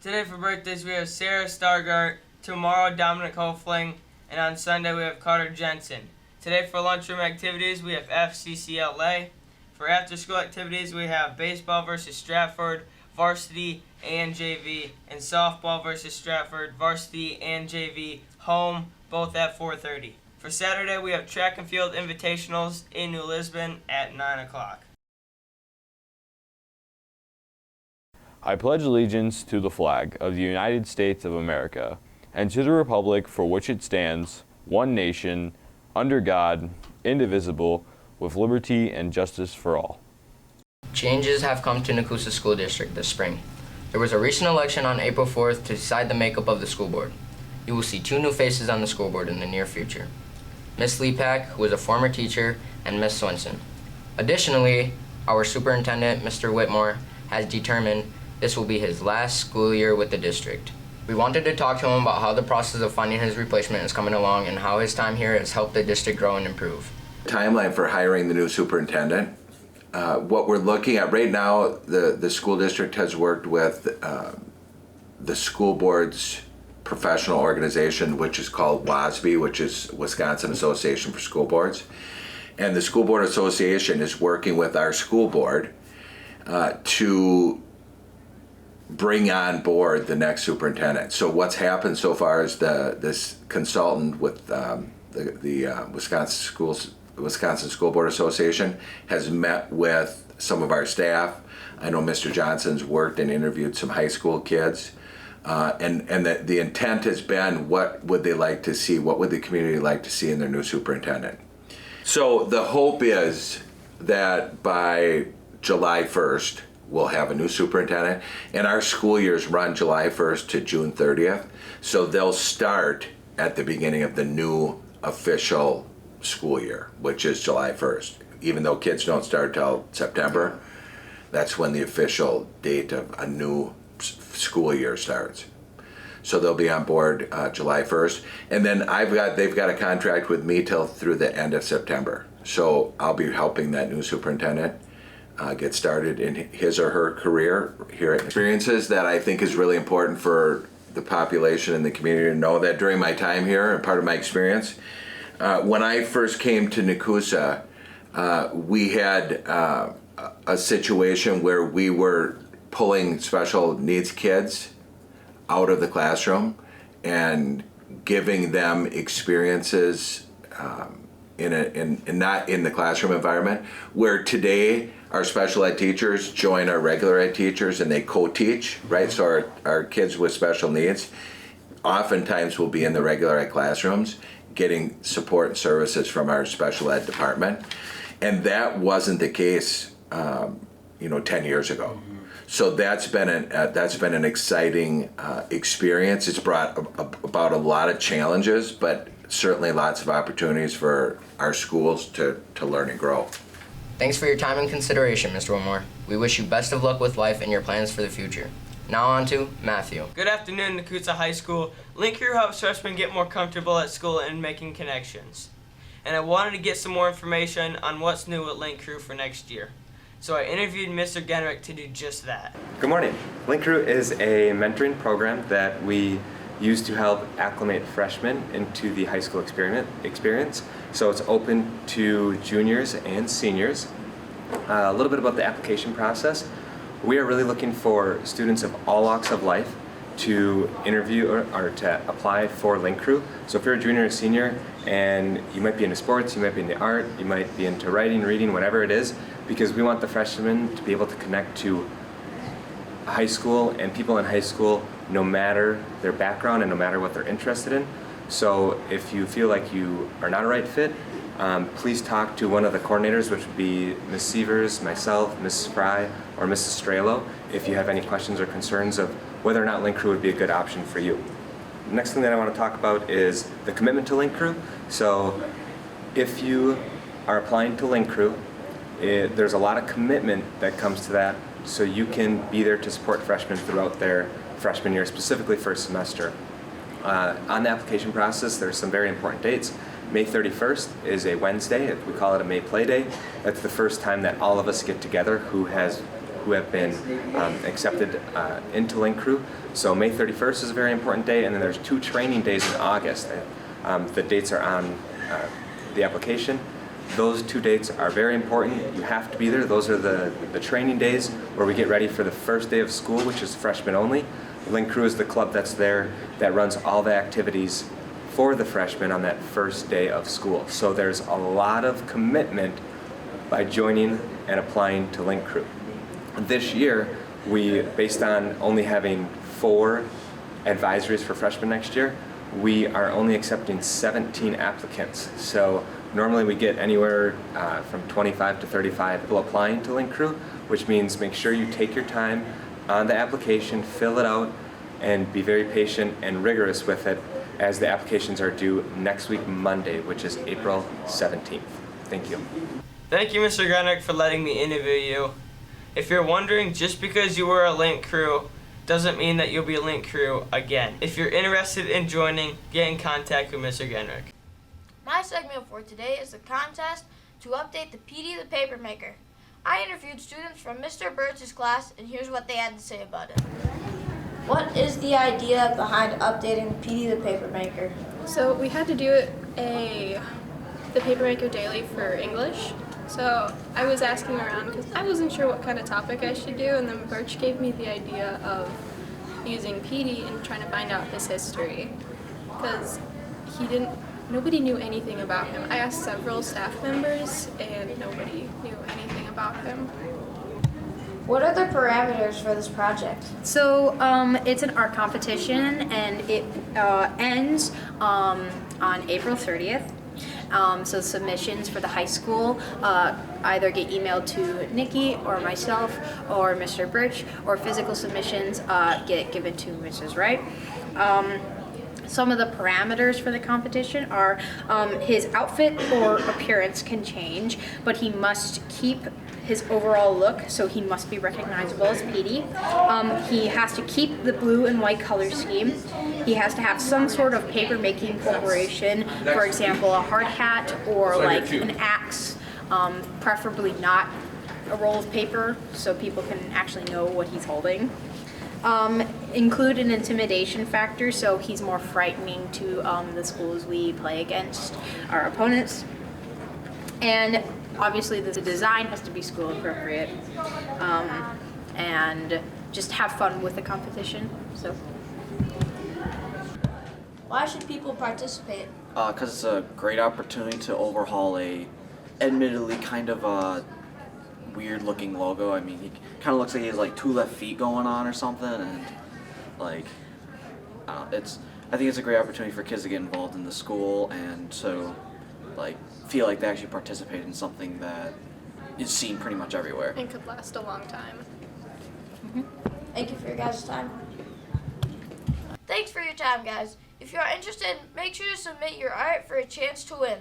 Today for birthdays we have Sarah Stargart, tomorrow Dominic Hofling, and on Sunday we have Carter Jensen. Today for lunchroom activities we have FCCLA. For after school activities we have baseball versus Stratford, varsity and JV, and softball versus Stratford, varsity and JV, home, both at 4:30. For Saturday we have track and field invitationals in New Lisbon at 9 o'clock. I pledge allegiance to the flag of the United States of America and to the republic for which it stands, one nation, under God, indivisible, with liberty and justice for all. Changes have come to Nakusa School District this spring. There was a recent election on April 4th to decide the makeup of the school board. You will see 2 new faces on the school board in the near future. Ms. Lepak, who is a former teacher, and Ms. Swenson. Additionally, our superintendent, Mr. Whitmore, has determined this will be his last school year with the district. We wanted to talk to him about how the process of finding his replacement is coming along and how his time here has helped the district grow and improve. Timeline for hiring the new superintendent. What we're looking at right now, the school district has worked with the school board's professional organization, which is called WASB, which is Wisconsin Association for School Boards. And the School Board Association is working with our school board to bring on board the next superintendent. So what's happened so far is this consultant with the Wisconsin School Board Association has met with some of our staff. I know Mr. Johnson's worked and interviewed some high school kids. And the intent has been, what would they like to see? What would the community like to see in their new superintendent? So the hope is that by July 1st, we'll have a new superintendent, and our school years run July 1st to June 30th. So they'll start at the beginning of the new official school year, which is July 1st. Even though kids don't start till September, that's when the official date of a new school year starts. So they'll be on board July 1st, and then they've got a contract with me through the end of September. So I'll be helping that new superintendent get started in his or her career here at experiences that I think is really important for the population and the community to know. That during my time here, and part of my experience, when I first came to Nakusa, we had a situation where we were pulling special needs kids out of the classroom and giving them experiences not in the classroom environment, where today our special ed teachers join our regular ed teachers and they co-teach, right? So our kids with special needs oftentimes will be in the regular ed classrooms getting support and services from our special ed department. And that wasn't the case 10 years ago. Mm-hmm. So that's been an exciting experience. It's brought about a lot of challenges, but certainly lots of opportunities for our schools to learn and grow. Thanks for your time and consideration, Mr. Wilmore. We wish you best of luck with life and your plans for the future. Now on to Matthew. Good afternoon, Nakusa High School. Link Crew helps freshmen get more comfortable at school and making connections. And I wanted to get some more information on what's new at Link Crew for next year. So I interviewed Mr. Genrick to do just that. Good morning. Link Crew is a mentoring program that we use to help acclimate freshmen into the high school experience. So it's open to juniors and seniors. A little bit about the application process. We are really looking for students of all walks of life to interview or to apply for Link Crew. So if you're a junior or senior and you might be into sports, you might be into art, you might be into writing, reading, whatever it is, because we want the freshmen to be able to connect to high school and people in high school no matter their background and no matter what they're interested in. So if you feel like you are not a right fit, please talk to one of the coordinators, which would be Ms. Sievers, myself, Mrs. Fry, or Mrs. Strelo, if you have any questions or concerns of whether or not Link Crew would be a good option for you. The next thing that I want to talk about is the commitment to Link Crew. So if you are applying to Link Crew, there's a lot of commitment that comes to that, so you can be there to support freshmen throughout their freshman year, specifically first semester. On the application process, there's some very important dates. May 31st is a Wednesday. We call it a May Play Day. That's the first time that all of us get together who has who have been accepted into Link Crew. So May 31st is a very important day, and then there's 2 training days in August. The dates are on the application. Those 2 dates are very important. You have to be there. Those are the training days where we get ready for the first day of school, which is freshmen only. Link Crew is the club that's there that runs all the activities for the freshmen on that first day of school. So there's a lot of commitment by joining and applying to Link Crew. This year, we, based on only having 4 advisories for freshmen next year, we are only accepting 17 applicants. So normally we get anywhere from 25 to 35 people applying to Link Crew, which means make sure you take your time on the application, fill it out, and be very patient and rigorous with it, as the applications are due next week, Monday, which is April 17th. Thank you. Thank you, Mr. Grenick, for letting me interview you. If you're wondering, just because you were a Link Crew doesn't mean that you'll be a Link Crew again. If you're interested in joining, get in contact with Mr. Grenick. My segment for today is a contest to update the PD the Papermaker. I interviewed students from Mr. Birch's class, and here's what they had to say about it. What is the idea behind updating PD the Papermaker? So we had to do the Papermaker daily for English. So I was asking around because I wasn't sure what kind of topic I should do, and then Birch gave me the idea of using PD and trying to find out his history, because nobody knew anything about him. I asked several staff members and nobody knew anything about him. What are the parameters for this project? So it's an art competition, and it ends on April 30th. So submissions for the high school either get emailed to Nikki or myself or Mr. Birch, or physical submissions get given to Mrs. Wright. Some of the parameters for the competition are his outfit or appearance can change, but he must keep his overall look, so he must be recognizable as PD. He has to keep the blue and white color scheme. He has to have some sort of paper making corporation, for example, a hard hat or like an axe, preferably not a roll of paper, so people can actually know what he's holding. Include an intimidation factor, so he's more frightening to the schools we play against, our opponents. And obviously the design has to be school appropriate, and just have fun with the competition. So, Why should people participate? Because it's a great opportunity to overhaul a admittedly kind of a weird looking logo. I mean, he kind of looks like he has like 2 left feet going on or something, and like I think it's a great opportunity for kids to get involved in the school, and so like feel like they actually participate in something that is seen pretty much everywhere. And could last a long time. Thank you for your guys' time. Thanks for your time, guys. If you are interested, make sure to submit your art for a chance to win.